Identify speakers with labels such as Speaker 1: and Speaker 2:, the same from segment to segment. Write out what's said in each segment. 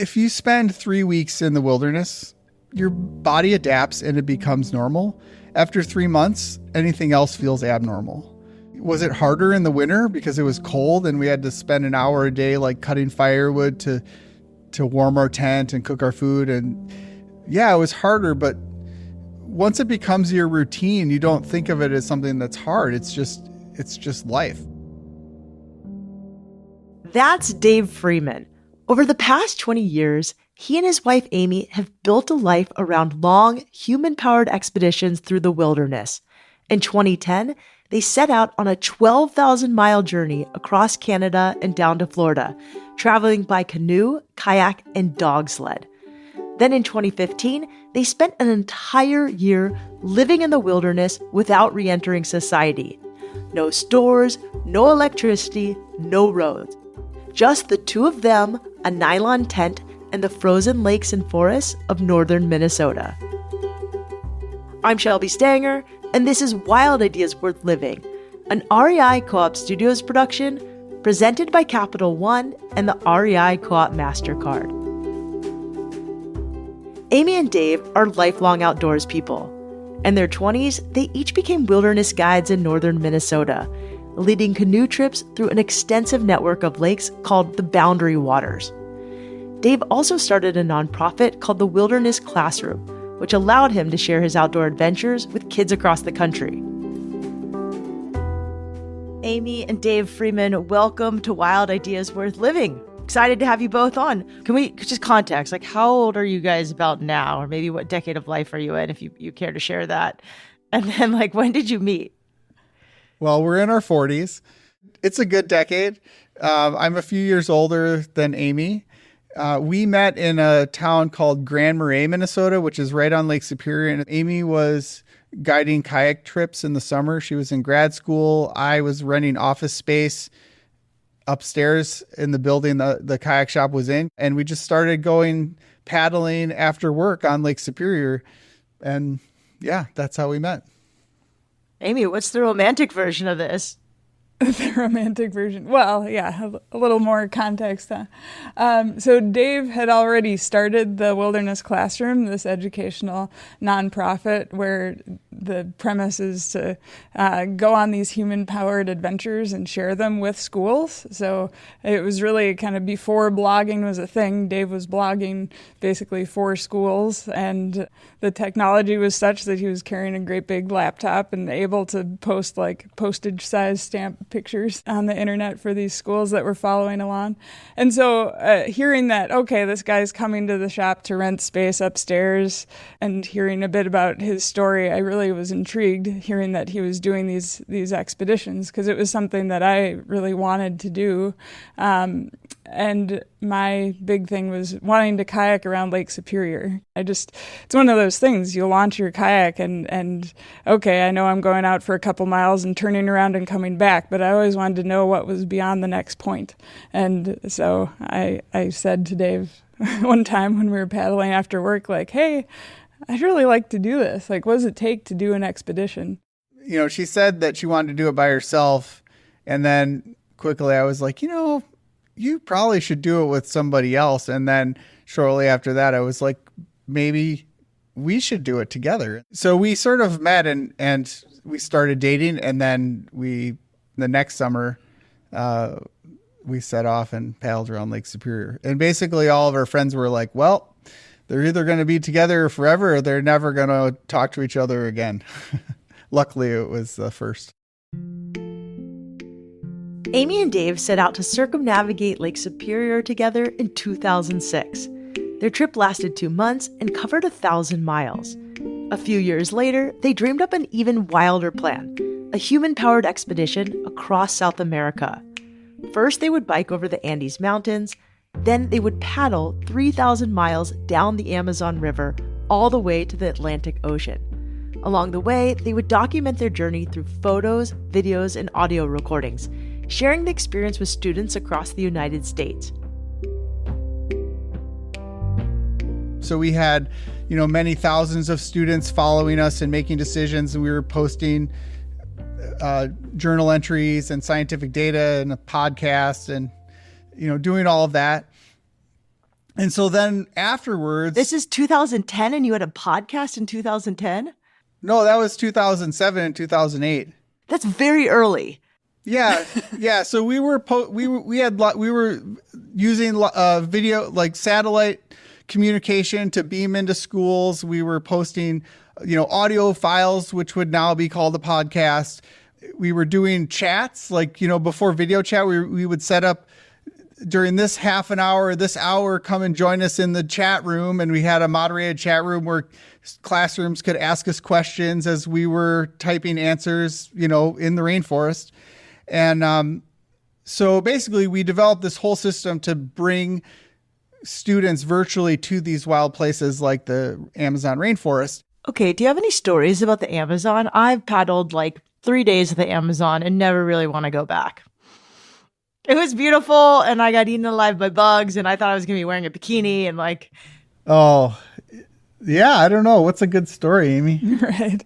Speaker 1: if you spend 3 weeks in the wilderness, your body adapts and it becomes normal. After 3 months, anything else feels abnormal. Was it harder in the winter because it was cold and we had to spend an hour a day like cutting firewood to warm our tent and cook our food? And yeah, it was harder, but once it becomes your routine, you don't think of it as something that's hard. It's just life.
Speaker 2: That's Dave Freeman. Over the past 20 years, he and his wife Amy have built a life around long, human-powered expeditions through the wilderness. In 2010, they set out on a 12,000-mile journey across Canada and down to Florida, traveling by canoe, kayak, and dog sled. Then in 2015, they spent an entire year living in the wilderness without re-entering society. No stores, no electricity, no roads. Just the two of them, a nylon tent, and the frozen lakes and forests of northern Minnesota. I'm Shelby Stanger, and this is Wild Ideas Worth Living, an REI Co-op Studios production presented by Capital One and the REI Co-op MasterCard. Amy and Dave are lifelong outdoors people. In their 20s, they each became wilderness guides in northern Minnesota, leading canoe trips through an extensive network of lakes called the Boundary Waters. Dave also started a nonprofit called the Wilderness Classroom, which allowed him to share his outdoor adventures with kids across the country. Amy and Dave Freeman, welcome to Wild Ideas Worth Living. Excited to have you both on. Can we just context, like how old are you guys about now? Or maybe what decade of life are you in, if you care to share that? And then like, when did you meet?
Speaker 1: Well, we're in our 40s. It's a good decade. I'm a few years older than Amy. We met in a town called Grand Marais, Minnesota, which is right on Lake Superior. And Amy was guiding kayak trips in the summer. She was in grad school. I was renting office space upstairs in the building the kayak shop was in. And we just started going paddling after work on Lake Superior. And yeah, that's how we met.
Speaker 2: Amy, what's the romantic version of this?
Speaker 3: The romantic version. Well, yeah, a little more context. So Dave had already started the Wilderness Classroom, this educational nonprofit where the premise is to go on these human-powered adventures and share them with schools. So it was really kind of before blogging was a thing. Dave was blogging basically for schools, and the technology was such that he was carrying a great big laptop and able to post like postage-sized stamp pictures on the internet for these schools that were following along. And so hearing that, okay, this guy's coming to the shop to rent space upstairs, and hearing a bit about his story, I really was intrigued hearing that he was doing these expeditions, because it was something that I really wanted to do. And my big thing was wanting to kayak around Lake Superior. It's one of those things. You launch your kayak and okay, I know I'm going out for a couple miles and turning around and coming back, but I always wanted to know what was beyond the next point. And so I said to Dave one time when we were paddling after work, like, hey, I'd really like to do this. Like, what does it take to do an expedition?
Speaker 1: You know, she said that she wanted to do it by herself. And then quickly I was like, you probably should do it with somebody else. And then shortly after that, I was like, maybe we should do it together. So we sort of met and we started dating. And then the next summer, we set off and paddled around Lake Superior. And basically all of our friends were like, well, they're either going to be together forever or they're never going to talk to each other again. Luckily, it was the first.
Speaker 2: Amy and Dave set out to circumnavigate Lake Superior together in 2006. Their trip lasted 2 months and covered 1,000 miles. A few years later, they dreamed up an even wilder plan, a human-powered expedition across South America. First, they would bike over the Andes Mountains. Then they would paddle 3,000 miles down the Amazon River all the way to the Atlantic Ocean. Along the way, they would document their journey through photos, videos, and audio recordings, sharing the experience with students across the United States.
Speaker 1: So we had, many thousands of students following us and making decisions, and we were posting journal entries and scientific data and a podcast and, doing all of that. And so then afterwards,
Speaker 2: This is 2010 and you had a podcast in 2010?
Speaker 1: no, that was 2007 and 2008.
Speaker 2: That's very early.
Speaker 1: Yeah, yeah. So we were using video, like satellite communication, to beam into schools. We were posting, audio files, which would now be called a podcast. We were doing chats, like, before video chat, we would set up during this half an hour, this hour, come and join us in the chat room. And we had a moderated chat room where classrooms could ask us questions as we were typing answers, in the rainforest. And so basically we developed this whole system to bring students virtually to these wild places like the Amazon rainforest.
Speaker 2: Okay, do you have any stories about the Amazon? I've paddled like 3 days of the Amazon and never really want to go back. It was beautiful, and I got eaten alive by bugs, and I thought I was going to be wearing a bikini, and like...
Speaker 1: Oh, yeah, I don't know. What's a good story, Amy?
Speaker 3: Right.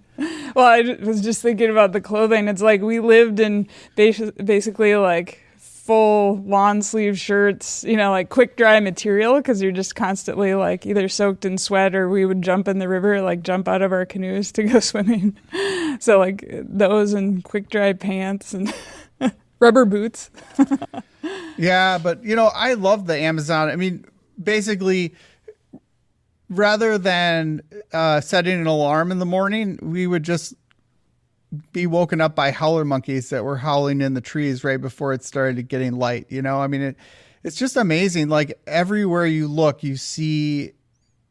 Speaker 3: Well, I was just thinking about the clothing. It's like we lived in basically like full lawn sleeve shirts, like quick dry material, because you're just constantly like either soaked in sweat, or we would jump in the river, like jump out of our canoes to go swimming. So like those and quick dry pants and rubber boots.
Speaker 1: Yeah, but I love the Amazon. I mean, basically, rather than setting an alarm in the morning, we would just be woken up by howler monkeys that were howling in the trees right before it started getting light. I mean, it's just amazing. Like everywhere you look, you see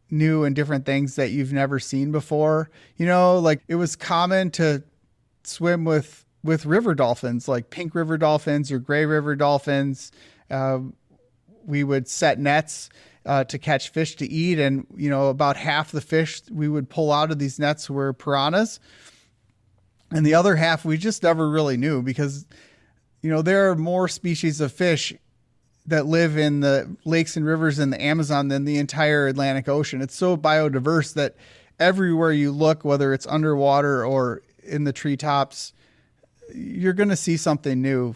Speaker 1: new and different things that you've never seen before. Like it was common to swim with river dolphins, like pink river dolphins or gray river dolphins. We would set nets to catch fish to eat. And, about half the fish we would pull out of these nets were piranhas. And the other half we just never really knew, because, there are more species of fish that live in the lakes and rivers in the Amazon than the entire Atlantic Ocean. It's so biodiverse that everywhere you look, whether it's underwater or in the treetops, you're going to see something new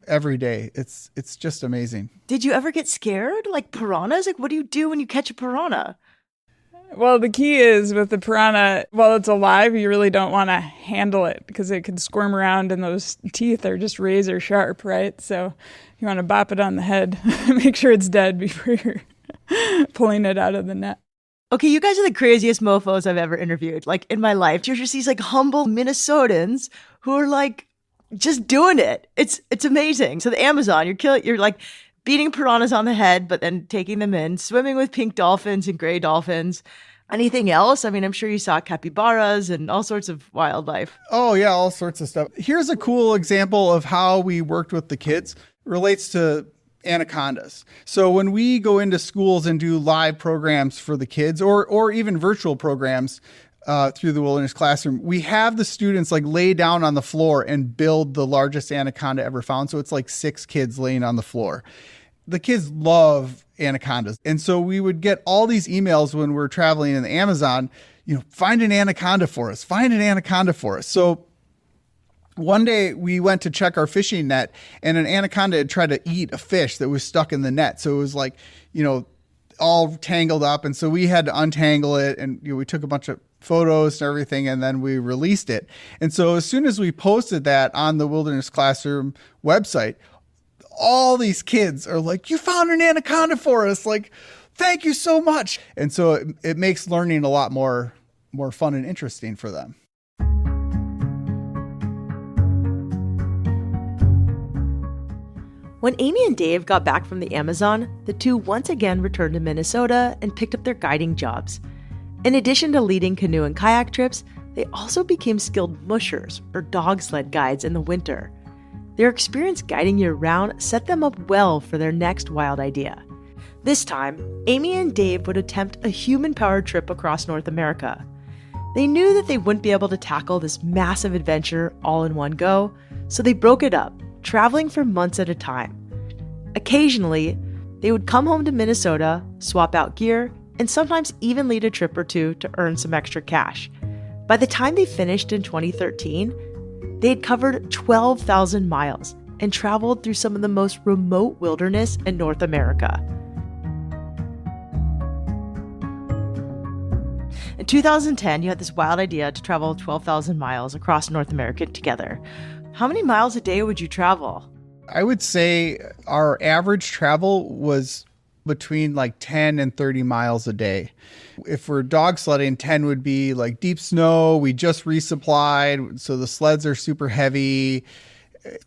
Speaker 1: every day. It's just amazing.
Speaker 2: Did you ever get scared? Like piranhas? Like what do you do when you catch a piranha?
Speaker 3: Well, the key is with the piranha, while it's alive, you really don't want to handle it because it could squirm around and those teeth are just razor sharp, right? So you want to bop it on the head, make sure it's dead before you're pulling it out of the net.
Speaker 2: Okay, you guys are the craziest mofos I've ever interviewed, like in my life. You're just these like humble Minnesotans who are like just doing it. It's amazing. So the Amazon, you're like beating piranhas on the head, but then taking them in, swimming with pink dolphins and gray dolphins. Anything else? I mean, I'm sure you saw capybaras and all sorts of wildlife.
Speaker 1: Oh, yeah, all sorts of stuff. Here's a cool example of how we worked with the kids. It relates to anacondas. So when we go into schools and do live programs for the kids, or even virtual programs through the Wilderness Classroom, we have the students like lay down on the floor and build the largest anaconda ever found. So it's like 6 kids laying on the floor. The kids love anacondas. And so we would get all these emails when we're traveling in the Amazon, find an anaconda for us, find an anaconda for us. So one day we went to check our fishing net and an anaconda had tried to eat a fish that was stuck in the net. So it was like, all tangled up. And so we had to untangle it, and we took a bunch of photos and everything, and then we released it. And so as soon as we posted that on the Wilderness Classroom website, all these kids are like, you found an anaconda for us. Like, thank you so much. And so it makes learning a lot more fun and interesting for them.
Speaker 2: When Amy and Dave got back from the Amazon, the two once again returned to Minnesota and picked up their guiding jobs. In addition to leading canoe and kayak trips, they also became skilled mushers or dog sled guides in the winter. Their experience guiding year-round set them up well for their next wild idea. This time, Amy and Dave would attempt a human-powered trip across North America. They knew that they wouldn't be able to tackle this massive adventure all in one go, so they broke it up, traveling for months at a time. Occasionally, they would come home to Minnesota, swap out gear, and sometimes even lead a trip or two to earn some extra cash. By the time they finished in 2013, they had covered 12,000 miles and traveled through some of the most remote wilderness in North America. In 2010, you had this wild idea to travel 12,000 miles across North America together. How many miles a day would you travel?
Speaker 1: I would say our average travel was between like 10 and 30 miles a day. If we're dog sledding, 10 would be like deep snow. We just resupplied, so the sleds are super heavy.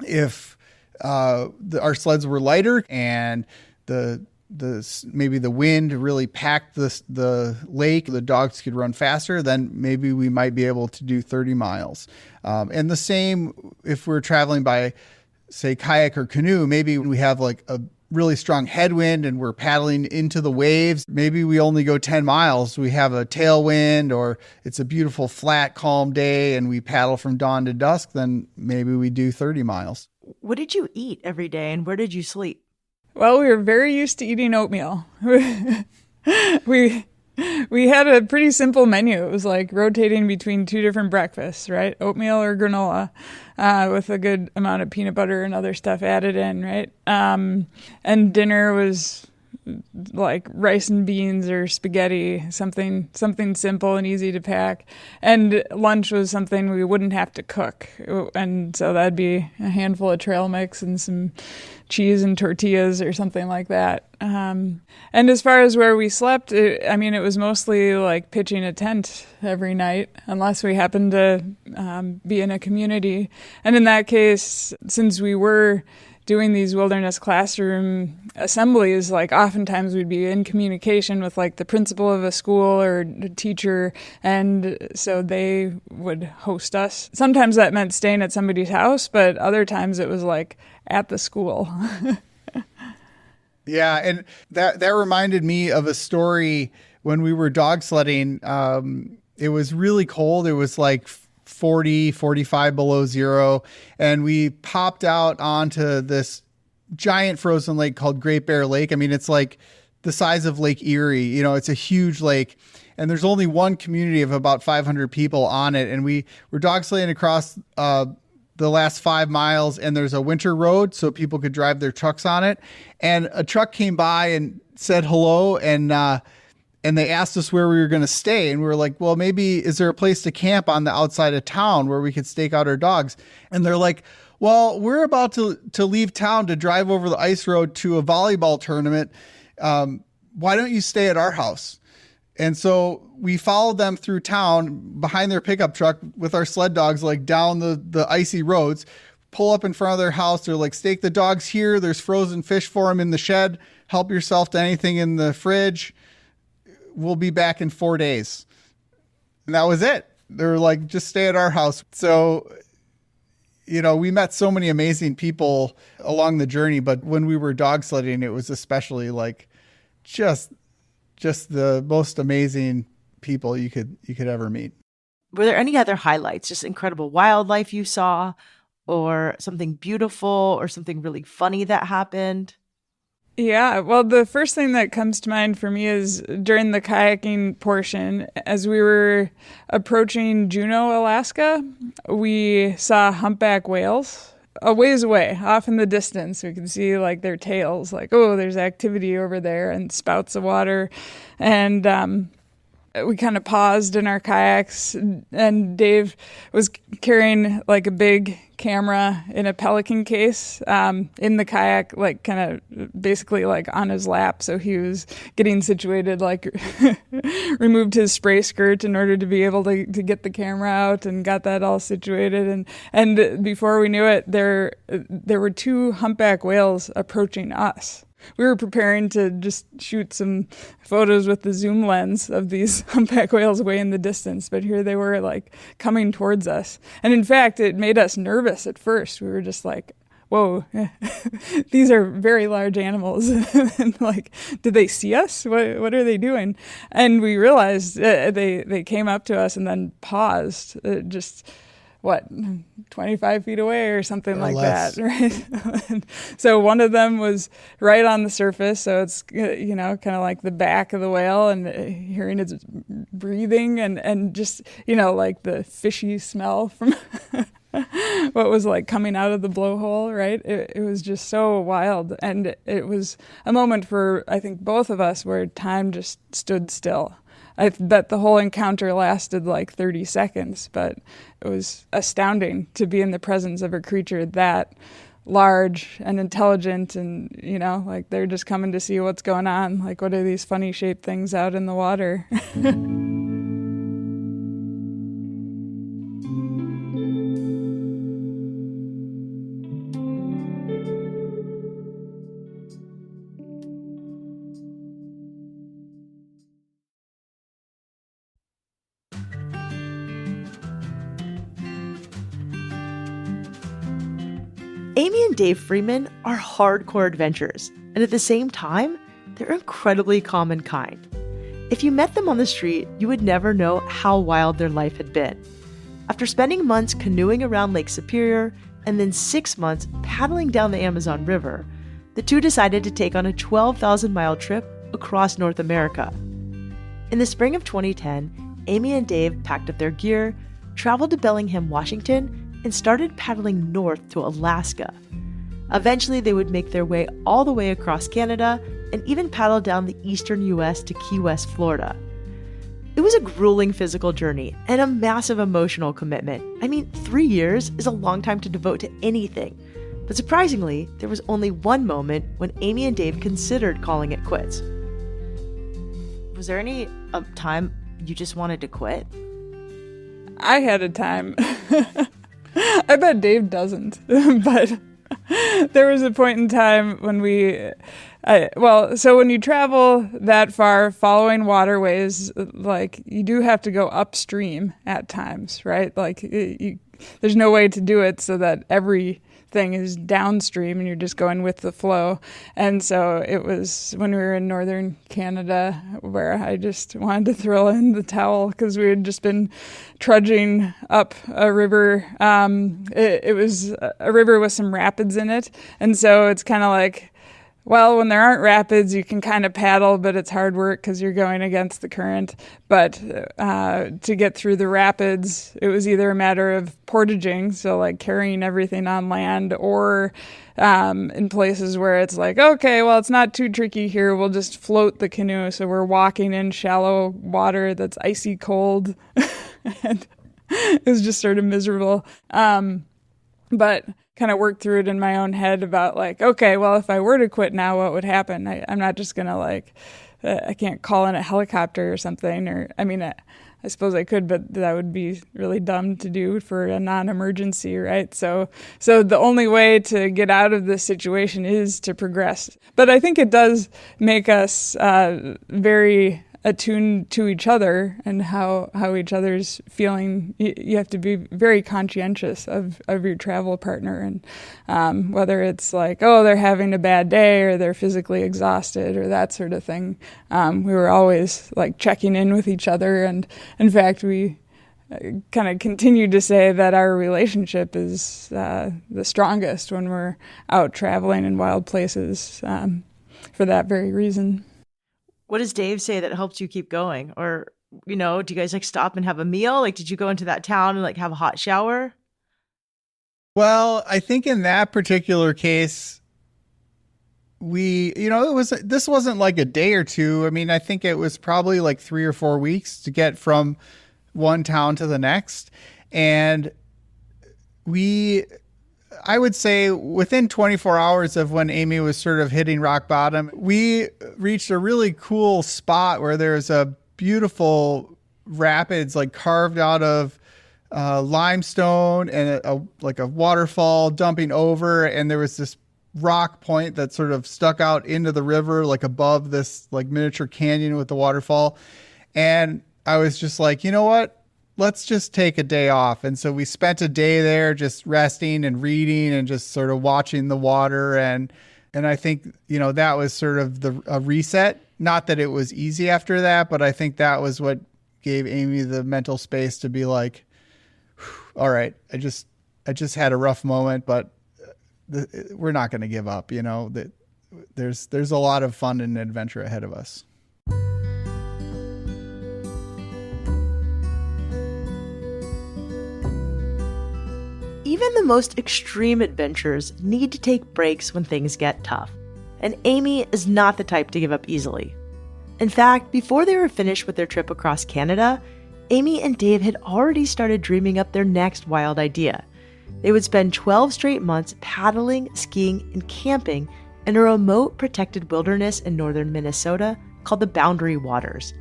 Speaker 1: If our sleds were lighter and maybe the wind really packed the lake, the dogs could run faster, then maybe we might be able to do 30 miles. And the same if we're traveling by, say, kayak or canoe, maybe we have like a really strong headwind and we're paddling into the waves. Maybe we only go 10 miles. We have a tailwind, or it's a beautiful, flat, calm day and we paddle from dawn to dusk, then maybe we do 30 miles.
Speaker 2: What did you eat every day and where did you sleep?
Speaker 3: Well, we were very used to eating oatmeal. We had a pretty simple menu. It was like rotating between two different breakfasts, right? Oatmeal or granola, with a good amount of peanut butter and other stuff added in, right? And dinner was like rice and beans or spaghetti, something simple and easy to pack. And lunch was something we wouldn't have to cook. And so that'd be a handful of trail mix and some cheese and tortillas or something like that. And as far as where we slept, it was mostly like pitching a tent every night, unless we happened to be in a community. And in that case, since we were doing these wilderness classroom assemblies, like oftentimes we'd be in communication with like the principal of a school or a teacher, and so they would host us. Sometimes that meant staying at somebody's house, but other times it was like at the school.
Speaker 1: Yeah, and that reminded me of a story when we were dog sledding. It was really cold. It was like 40, 45 below zero. And we popped out onto this giant frozen lake called Great Bear Lake. I mean, it's like the size of Lake Erie. You know, it's a huge lake. And there's only one community of about 500 people on it. And we were dog sledding across the last 5 miles, and there's a winter road so people could drive their trucks on it. And a truck came by and said hello, and they asked us where we were going to stay. And we were like, well, maybe is there a place to camp on the outside of town where we could stake out our dogs? And they're like, well, we're about to leave town to drive over the ice road to a volleyball tournament. Why don't you stay at our house? And so we followed them through town behind their pickup truck with our sled dogs, like down the icy roads, pull up in front of their house. They're like, stake the dogs here. There's frozen fish for them in the shed. Help yourself to anything in the fridge. We'll be back in 4 days. And that was it. They were like, just stay at our house. So, you know, we met so many amazing people along the journey, but when we were dog sledding, it was especially like just the most amazing people you could ever meet.
Speaker 2: Were there any other highlights, just incredible wildlife you saw, or something beautiful, or something really funny that happened?
Speaker 3: Yeah, well, the first thing that comes to mind for me is during the kayaking portion, as we were approaching Juneau, Alaska, we saw humpback whales a ways away, off in the distance. We could see like their tails, like, oh, there's activity over there, and spouts of water. And we kind of paused in our kayaks, and Dave was carrying like a big camera in a pelican case in the kayak, like kind of basically like on his lap. So he was getting situated, like removed his spray skirt in order to be able to get the camera out, and got that all situated. And before we knew it, there were 2 humpback whales approaching us. We were preparing to just shoot some photos with the zoom lens of these humpback whales way in the distance, but here they were like coming towards us. And in fact, it made us nervous at first. We were just like, whoa, these are very large animals. And like, did they see us? What are they doing? And we realized they came up to us and then paused, just 25 feet away or something or like less. That, right? So one of them was right on the surface, so it's, you know, kind of like the back of the whale, and hearing its breathing and just, you know, like the fishy smell from what was like coming out of the blowhole, right? It was just so wild, and it was a moment for, I think, both of us where time just stood still. I bet the whole encounter lasted like 30 seconds, but it was astounding to be in the presence of a creature that large and intelligent, and, like they're just coming to see what's going on. Like, what are these funny shaped things out in the water?
Speaker 2: Amy and Dave Freeman are hardcore adventurers, and at the same time, they're incredibly calm and kind. If you met them on the street, you would never know how wild their life had been. After spending months canoeing around Lake Superior and then 6 months paddling down the Amazon River, the two decided to take on a 12,000-mile trip across North America. In the spring of 2010, Amy and Dave packed up their gear, traveled to Bellingham, Washington, and started paddling north to Alaska. Eventually, they would make their way all the way across Canada and even paddle down the eastern U.S. to Key West, Florida. It was a grueling physical journey and a massive emotional commitment. 3 years is a long time to devote to anything. But surprisingly, there was only one moment when Amy and Dave considered calling it quits. Was there any time you just wanted to quit?
Speaker 3: I had a time. I bet Dave doesn't, but there was a point in time when so when you travel that far following waterways, like, you do have to go upstream at times, right? Like, there's no way to do it so that everything is downstream and you're just going with the flow. And so it was when we were in northern Canada where I just wanted to throw in the towel because we had just been trudging up a river. It was a river with some rapids in it. And so it's kind of like, well, when there aren't rapids, you can kind of paddle, but it's hard work because you're going against the current. But to get through the rapids, it was either a matter of portaging, so like carrying everything on land, or in places where it's like, okay, well, it's not too tricky here. We'll just float the canoe. So we're walking in shallow water that's icy cold. And it was just sort of miserable. But kind of worked through it in my own head about like, okay, well, if I were to quit now, what would happen? I'm not just going to I can't call in a helicopter or something. Or, I suppose I could, but that would be really dumb to do for a non-emergency, right? So the only way to get out of this situation is to progress. But I think it does make us very attuned to each other and how each other's feeling. You have to be very conscientious of your travel partner, and whether it's like, oh, they're having a bad day or they're physically exhausted or that sort of thing. We were always like checking in with each other, and in fact, we kind of continued to say that our relationship is the strongest when we're out traveling in wild places, for that very reason.
Speaker 2: What does Dave say that helps you keep going? Or, do you guys stop and have a meal? Did you go into that town and have a hot shower?
Speaker 1: Well, I think in that particular case, this wasn't like a day or two. I think it was probably like 3 or 4 weeks to get from one town to the next. And I would say within 24 hours of when Amy was sort of hitting rock bottom, we reached a really cool spot where there's a beautiful rapids carved out of limestone and a waterfall dumping over. And there was this rock point that sort of stuck out into the river, above this miniature canyon with the waterfall. And I was just like, you know what? Let's just take a day off. And so we spent a day there just resting and reading and just sort of watching the water. And I think, that was sort of a reset. Not that it was easy after that, but I think that was what gave Amy the mental space to be like, all right, I just had a rough moment, but we're not going to give up. There's a lot of fun and adventure ahead of us.
Speaker 2: Even the most extreme adventures need to take breaks when things get tough, and Amy is not the type to give up easily. In fact, before they were finished with their trip across Canada, Amy and Dave had already started dreaming up their next wild idea. They would spend 12 straight months paddling, skiing, and camping in a remote protected wilderness in northern Minnesota called the Boundary Waters.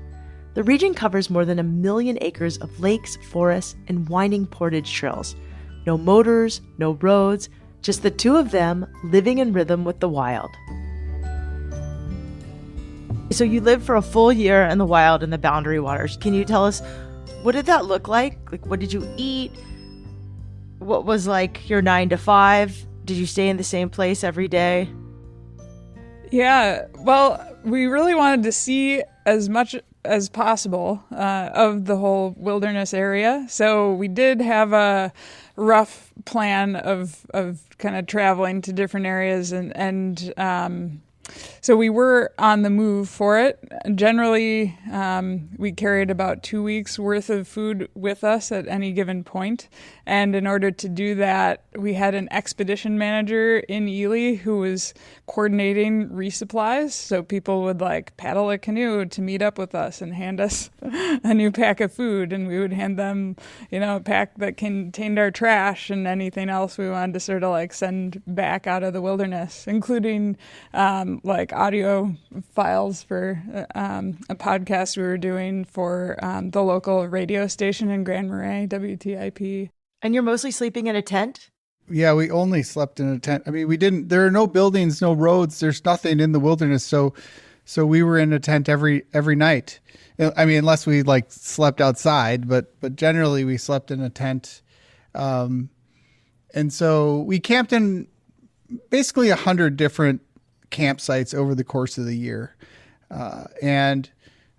Speaker 2: The region covers more than 1 million acres of lakes, forests, and winding portage trails. No motors, no roads, just the two of them living in rhythm with the wild. So you lived for a full year in the wild in the Boundary Waters. Can you tell us, what did that look like? Like, what did you eat? What was like your 9 to 5? Did you stay in the same place every day?
Speaker 3: Yeah, well, we really wanted to see as much as possible of the whole wilderness area. So we did have a rough plan of kind of traveling to different areas, and so we were on the move for it. Generally, we carried about 2 weeks worth of food with us at any given point. And in order to do that, we had an expedition manager in Ely who was coordinating resupplies. So people would like paddle a canoe to meet up with us and hand us a new pack of food. And we would hand them, a pack that contained our trash and anything else we wanted to sort of like send back out of the wilderness, including like audio files for a podcast we were doing for the local radio station in Grand Marais, WTIP.
Speaker 2: And you're mostly sleeping in a tent?
Speaker 1: Yeah, we only slept in a tent. I mean, there are no buildings, no roads, there's nothing in the wilderness. So we were in a tent every night. I mean, unless we like slept outside, but generally we slept in a tent. And so we camped in basically 100 different campsites over the course of the year. And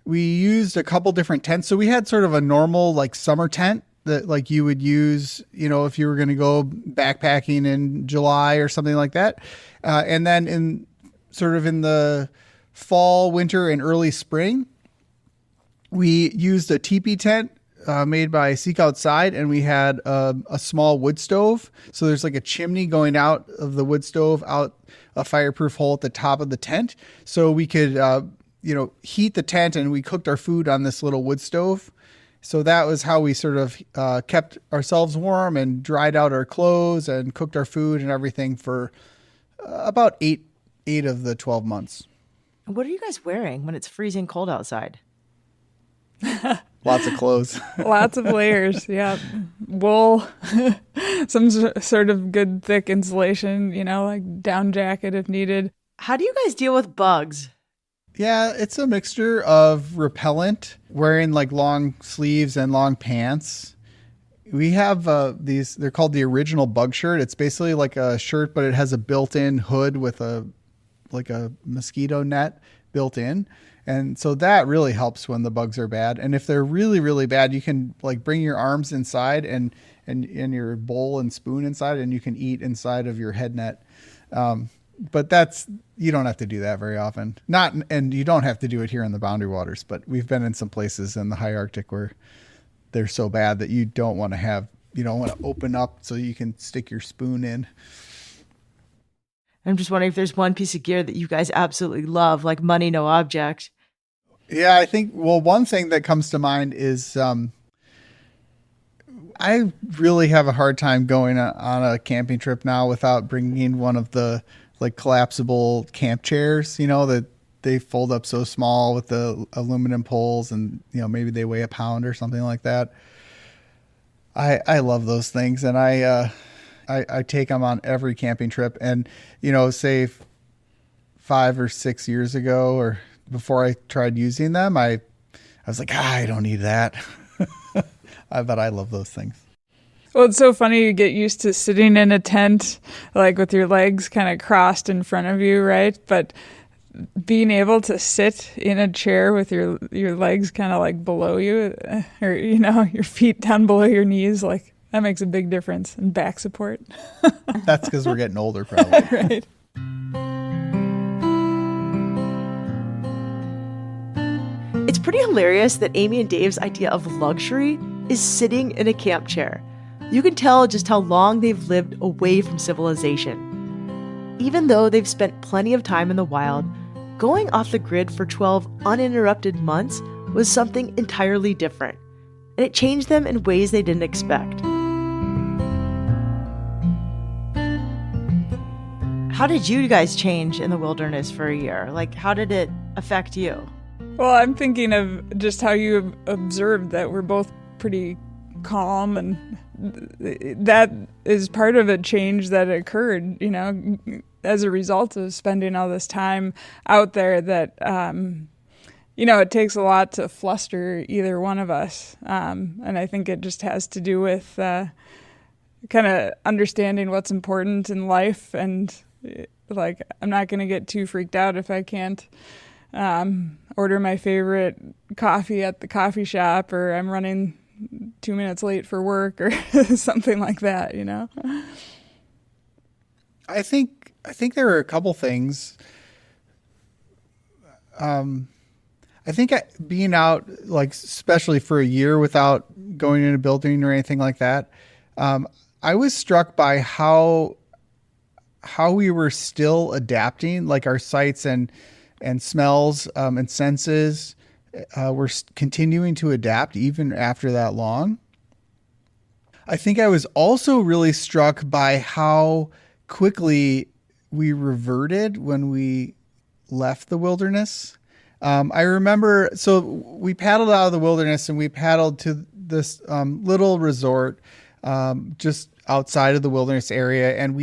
Speaker 1: we used a couple different tents. So we had sort of a normal like summer tent that like you would use, if you were going to go backpacking in July or something like that. And then in the fall, winter, and early spring, we used a teepee tent made by Seek Outside, and we had a small wood stove. So there's like a chimney going out of the wood stove, out a fireproof hole at the top of the tent. So we could, heat the tent, and we cooked our food on this little wood stove. So that was how we sort of kept ourselves warm and dried out our clothes and cooked our food and everything for about eight of the 12 months.
Speaker 2: What are you guys wearing when it's freezing cold outside?
Speaker 1: Lots of clothes.
Speaker 3: Lots of layers, yeah. Wool, some sort of good thick insulation, like down jacket if needed.
Speaker 2: How do you guys deal with bugs?
Speaker 1: Yeah, it's a mixture of repellent, wearing like long sleeves and long pants. We have these, they're called the Original Bug Shirt. It's basically like a shirt, but it has a built-in hood with a mosquito net built in. And so that really helps when the bugs are bad. And if they're really, really bad, you can like bring your arms inside and your bowl and spoon inside, and you can eat inside of your head net. But you don't have to do that very often. And you don't have to do it here in the Boundary Waters, but we've been in some places in the high Arctic where they're so bad that you don't want to open up so you can stick your spoon in.
Speaker 2: I'm just wondering if there's one piece of gear that you guys absolutely love, like money, no object.
Speaker 1: Yeah, I think, one thing that comes to mind is I really have a hard time going on a camping trip now without bringing one of the like collapsible camp chairs, that they fold up so small with the aluminum poles, and, maybe they weigh a pound or something like that. I love those things. And I take them on every camping trip. And, say 5 or 6 years ago, or before I tried using them, I was like, I don't need that. But I love those things.
Speaker 3: Well, it's so funny. You get used to sitting in a tent, like with your legs kind of crossed in front of you, right? But being able to sit in a chair with your legs kind of like below you, or, your feet down below your knees, like that makes a big difference in back support.
Speaker 1: That's because we're getting older, probably.
Speaker 3: Right.
Speaker 2: It's pretty hilarious that Amy and Dave's idea of luxury is sitting in a camp chair. You can tell just how long they've lived away from civilization. Even though they've spent plenty of time in the wild, going off the grid for 12 uninterrupted months was something entirely different, and it changed them in ways they didn't expect. How did you guys change in the wilderness for a year? Like, how did it affect you?
Speaker 3: Well, I'm thinking of just how you observed that we're both pretty calm, and that is part of a change that occurred, as a result of spending all this time out there, that it takes a lot to fluster either one of us. And I think it just has to do with kind of understanding what's important in life. And like, I'm not going to get too freaked out if I can't order my favorite coffee at the coffee shop, or I'm running 2 minutes late for work, or something like that,
Speaker 1: I think there are a couple things. I think being out, like, especially for a year without going in a building or anything like that, I was struck by how we were still adapting, like our sights and smells and senses were continuing to adapt even after that long. I think I was also really struck by how quickly we reverted when we left the wilderness. I remember, so we paddled out of the wilderness and we paddled to this little resort just outside of the wilderness area, and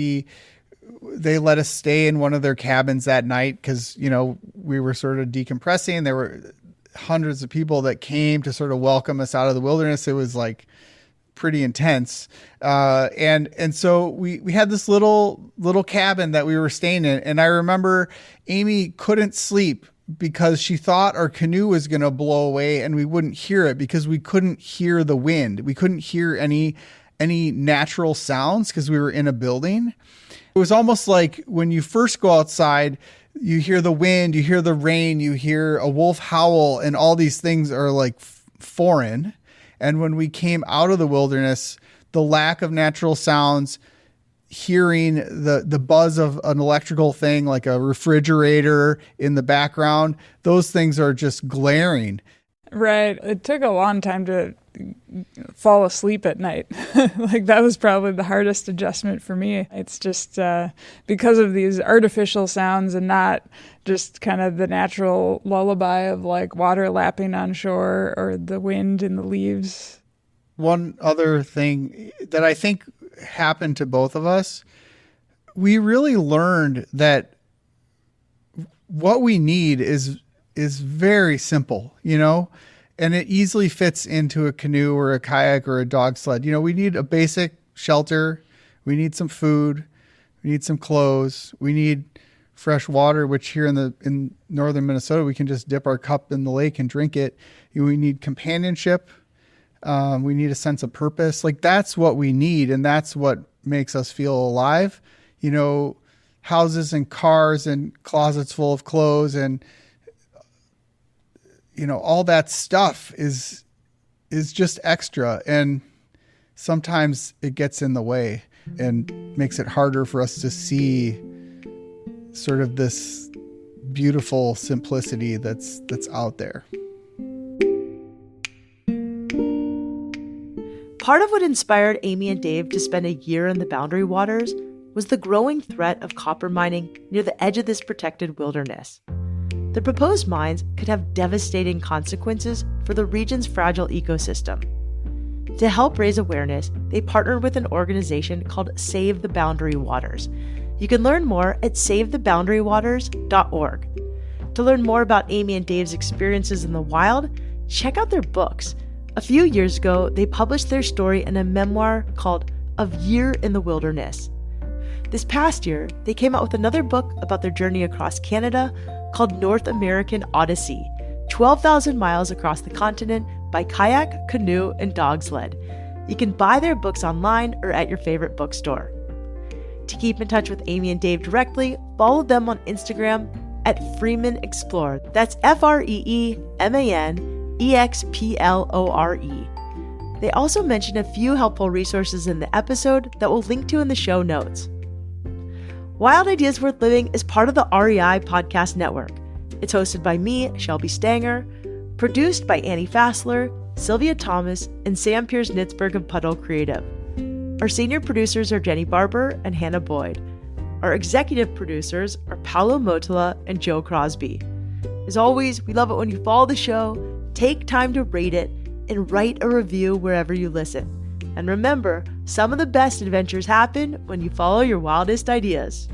Speaker 1: they let us stay in one of their cabins that night because, we were sort of decompressing. There were hundreds of people that came to sort of welcome us out of the wilderness. It was like pretty intense. And so we had this little cabin that we were staying in. And I remember Amy couldn't sleep because she thought our canoe was going to blow away and we wouldn't hear it because we couldn't hear the wind. We couldn't hear any natural sounds because we were in a building. It was almost like when you first go outside, you hear the wind, you hear the rain, you hear a wolf howl, and all these things are like foreign. And when we came out of the wilderness, the lack of natural sounds, hearing the buzz of an electrical thing like a refrigerator in the background, those things are just glaring.
Speaker 3: Right. It took a long time to fall asleep at night. Like, that was probably the hardest adjustment for me. It's just because of these artificial sounds and not just kind of the natural lullaby of like water lapping on shore or the wind in the leaves.
Speaker 1: One other thing that I think happened to both of us, we really learned that what we need is very simple, and it easily fits into a canoe or a kayak or a dog sled. We need a basic shelter. We need some food. We need some clothes. We need fresh water, which here in northern Minnesota, we can just dip our cup in the lake and drink it. We need companionship. We need a sense of purpose. Like, that's what we need. And that's what makes us feel alive. Houses and cars and closets full of clothes and, all that stuff is just extra. And sometimes it gets in the way and makes it harder for us to see sort of this beautiful simplicity that's out there.
Speaker 2: Part of what inspired Amy and Dave to spend a year in the Boundary Waters was the growing threat of copper mining near the edge of this protected wilderness. The proposed mines could have devastating consequences for the region's fragile ecosystem. To help raise awareness, they partnered with an organization called Save the Boundary Waters. You can learn more at savetheboundarywaters.org. To learn more about Amy and Dave's experiences in the wild, check out their books. A few years ago, they published their story in a memoir called A Year in the Wilderness. This past year, they came out with another book about their journey across Canada called North American Odyssey, 12,000 miles across the continent by kayak, canoe, and dog sled. You can buy their books online or at your favorite bookstore. To keep in touch with Amy and Dave directly, follow them on Instagram at Freeman Explore. That's FREEMANEXPLORE. They also mention a few helpful resources in the episode that we'll link to in the show notes. Wild Ideas Worth Living is part of the REI Podcast Network. It's hosted by me, Shelby Stanger, produced by Annie Fassler, Sylvia Thomas, and Sam Piers Nitzberg of Puddle Creative. Our senior producers are Jenny Barber and Hannah Boyd. Our executive producers are Paolo Motola and Joe Crosby. As always, we love it when you follow the show, take time to rate it, and write a review wherever you listen. And remember, some of the best adventures happen when you follow your wildest ideas.